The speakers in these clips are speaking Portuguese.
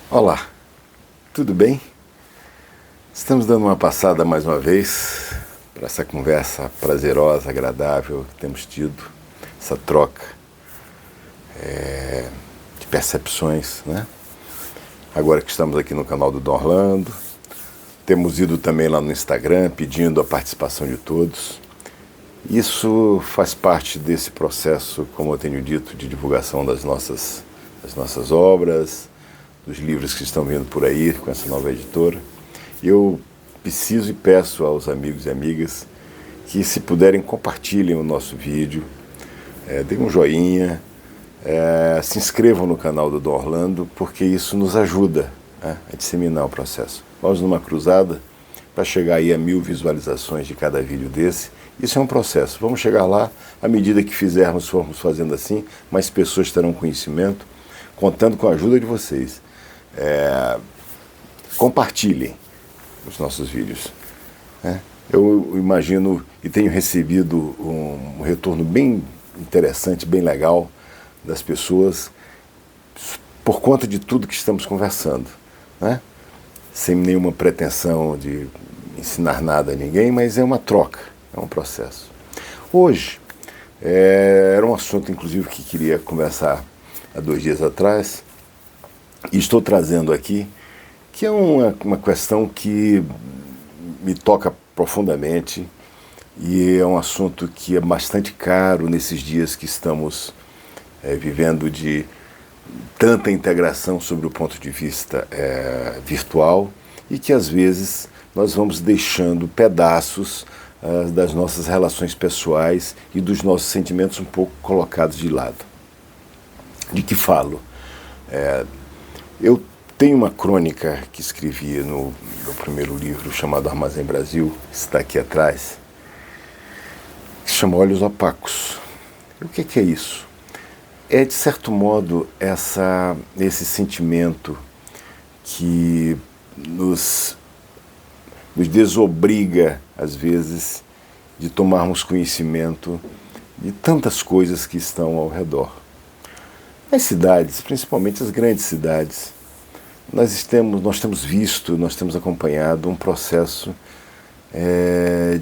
Olá, tudo bem? Estamos dando uma passada mais uma vez para essa conversa prazerosa, agradável que temos tido, essa troca de percepções, né? Agora que estamos aqui no canal do Dom Orlando, temos ido também lá no Instagram pedindo a participação de todos. Isso faz parte desse processo, como eu tenho dito, de divulgação das nossas obras, dos livros que estão vindo por aí com essa nova editora. Eu preciso e peço aos amigos e amigas que, se puderem, compartilhem o nosso vídeo, deem um joinha, se inscrevam no canal do Dom Orlando, porque isso nos ajuda a disseminar o processo. Vamos numa cruzada para chegar aí a 1000 visualizações de cada vídeo desse. Isso é um processo. Vamos chegar lá, à medida que formos fazendo assim, mais pessoas terão conhecimento, contando com a ajuda de vocês. Compartilhem os nossos vídeos. Eu imagino e tenho recebido um retorno bem interessante, bem legal das pessoas por conta de tudo que estamos conversando, sem nenhuma pretensão de ensinar nada a ninguém, mas é uma troca, é um processo. Hoje, era um assunto, inclusive, que queria conversar há 2 dias atrás, e estou trazendo aqui, que é uma questão que me toca profundamente e é um assunto que é bastante caro nesses dias que estamos vivendo de tanta integração sobre o ponto de vista virtual e que às vezes nós vamos deixando pedaços das nossas relações pessoais e dos nossos sentimentos um pouco colocados de lado. De que falo? Eu tenho uma crônica que escrevi no meu primeiro livro, chamado Armazém Brasil, que está aqui atrás, que se chama Olhos Opacos. E o que é isso? É, de certo modo, esse sentimento que nos desobriga, às vezes, de tomarmos conhecimento de tantas coisas que estão ao redor. As cidades, principalmente as grandes cidades, nós temos visto, nós temos acompanhado um processo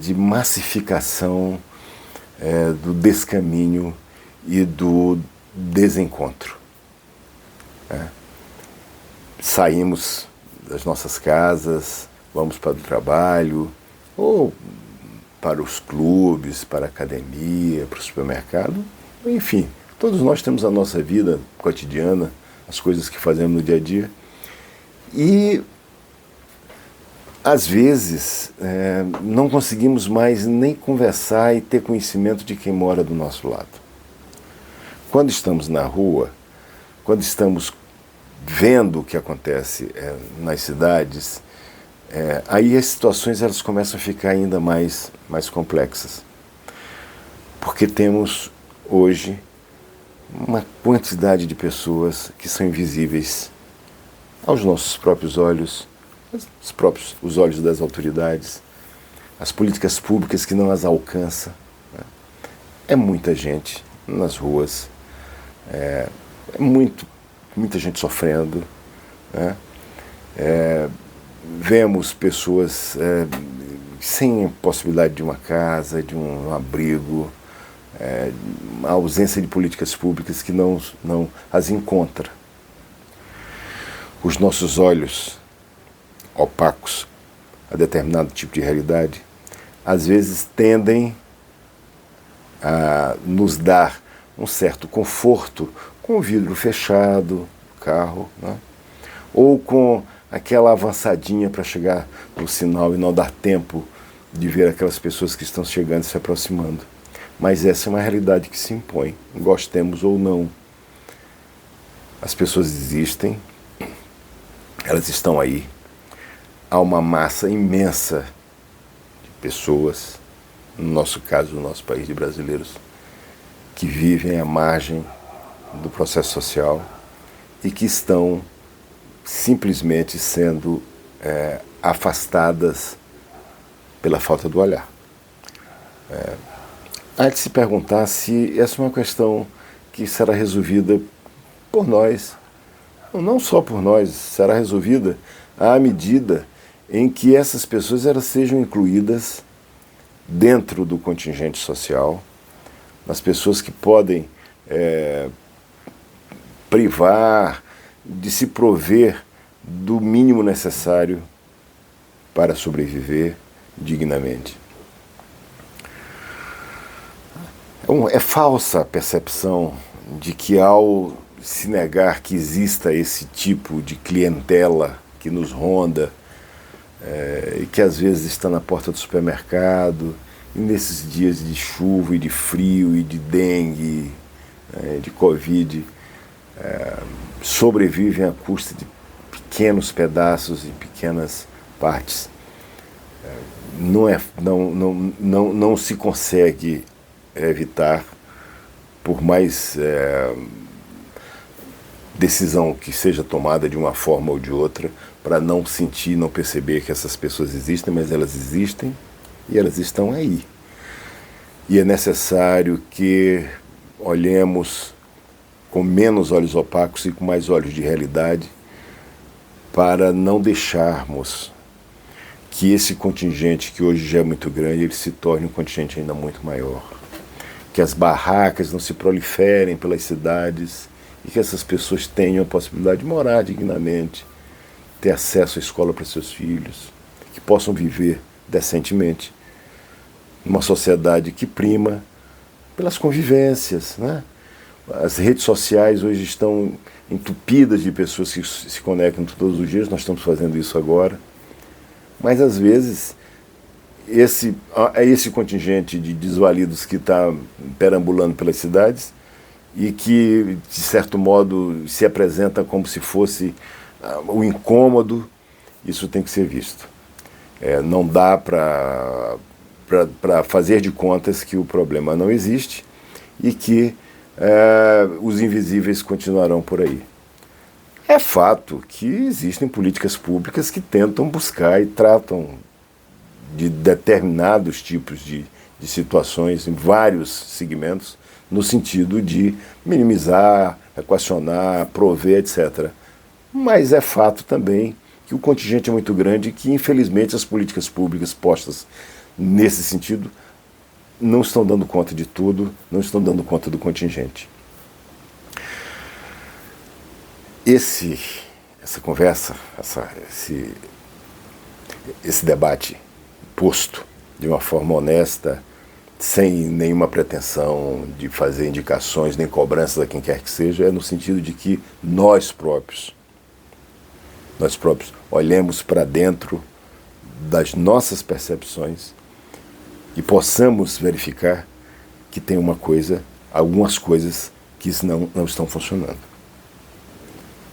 de massificação do descaminho e do desencontro. Saímos das nossas casas, vamos para o trabalho, ou para os clubes, para a academia, para o supermercado, enfim. Todos nós temos a nossa vida cotidiana, as coisas que fazemos no dia a dia. E, às vezes, não conseguimos mais nem conversar e ter conhecimento de quem mora do nosso lado. Quando estamos na rua, quando estamos vendo o que acontece nas cidades, aí as situações elas começam a ficar ainda mais complexas. Porque temos, hoje, uma quantidade de pessoas que são invisíveis aos nossos próprios olhos, os olhos das autoridades, as políticas públicas que não as alcançam. É muita gente nas ruas, muita gente sofrendo. Vemos pessoas sem a possibilidade de uma casa, de um abrigo, a ausência de políticas públicas que não as encontra. Os nossos olhos opacos a determinado tipo de realidade, às vezes tendem a nos dar um certo conforto com o vidro fechado do carro, ou com aquela avançadinha para chegar no sinal e não dar tempo de ver aquelas pessoas que estão chegando e se aproximando. Mas essa é uma realidade que se impõe, gostemos ou não. As pessoas existem, elas estão aí. Há uma massa imensa de pessoas, no nosso caso, no nosso país de brasileiros, que vivem à margem do processo social e que estão simplesmente sendo afastadas pela falta do olhar. Há de se perguntar se essa é uma questão que será resolvida por nós, não só por nós, será resolvida à medida em que essas pessoas elas sejam incluídas dentro do contingente social, nas pessoas que podem privar de se prover do mínimo necessário para sobreviver dignamente. É falsa a percepção de que ao se negar que exista esse tipo de clientela que nos ronda, e que às vezes está na porta do supermercado, e nesses dias de chuva e de frio e de dengue, de Covid, sobrevivem à custa de pequenos pedaços e pequenas partes. Não se consegue evitar, por mais decisão que seja tomada de uma forma ou de outra, para não sentir, não perceber que essas pessoas existem, mas elas existem e elas estão aí. E é necessário que olhemos com menos olhos opacos e com mais olhos de realidade, para não deixarmos que esse contingente, que hoje já é muito grande, ele se torne um contingente ainda muito maior. Que as barracas não se proliferem pelas cidades e que essas pessoas tenham a possibilidade de morar dignamente, ter acesso à escola para seus filhos, que possam viver decentemente numa sociedade que prima pelas convivências, né? As redes sociais hoje estão entupidas de pessoas que se conectam todos os dias, nós estamos fazendo isso agora, mas às vezes esse contingente de desvalidos que está perambulando pelas cidades e que, de certo modo, se apresenta como se fosse o incômodo, isso tem que ser visto. Não dá para fazer de contas que o problema não existe e que os invisíveis continuarão por aí. É fato que existem políticas públicas que tentam buscar e tratam de determinados tipos de situações em vários segmentos, no sentido de minimizar, equacionar, prover, etc. Mas é fato também que o contingente é muito grande e que, infelizmente, as políticas públicas postas nesse sentido não estão dando conta de tudo, não estão dando conta do contingente. Essa conversa, esse debate posto de uma forma honesta, sem nenhuma pretensão de fazer indicações nem cobranças a quem quer que seja, é no sentido de que nós próprios olhemos para dentro das nossas percepções e possamos verificar que tem algumas coisas que não estão funcionando.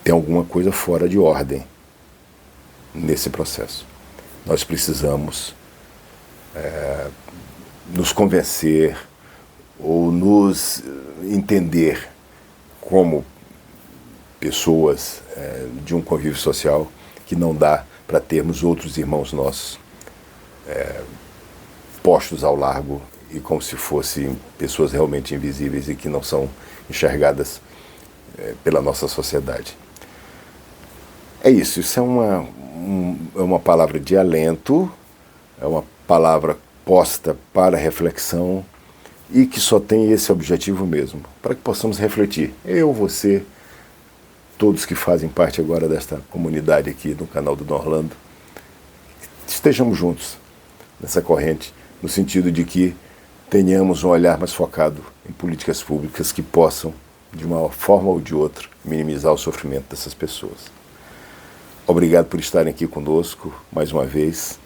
Tem alguma coisa fora de ordem nesse processo. Nós precisamos nos convencer ou nos entender como pessoas de um convívio social, que não dá para termos outros irmãos nossos postos ao largo e como se fossem pessoas realmente invisíveis e que não são enxergadas pela nossa sociedade. Isso é uma palavra de alento, é uma palavra posta para reflexão e que só tem esse objetivo mesmo, para que possamos refletir. Eu, você, todos que fazem parte agora desta comunidade aqui no canal do Dom Orlando, estejamos juntos nessa corrente, no sentido de que tenhamos um olhar mais focado em políticas públicas que possam, de uma forma ou de outra, minimizar o sofrimento dessas pessoas. Obrigado por estarem aqui conosco mais uma vez.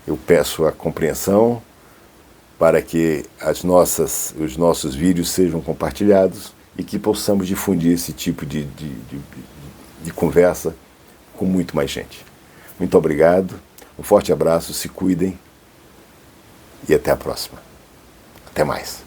Eu peço a compreensão para que os nossos vídeos sejam compartilhados e que possamos difundir esse tipo de conversa com muito mais gente. Muito obrigado, um forte abraço, se cuidem e até a próxima. Até mais.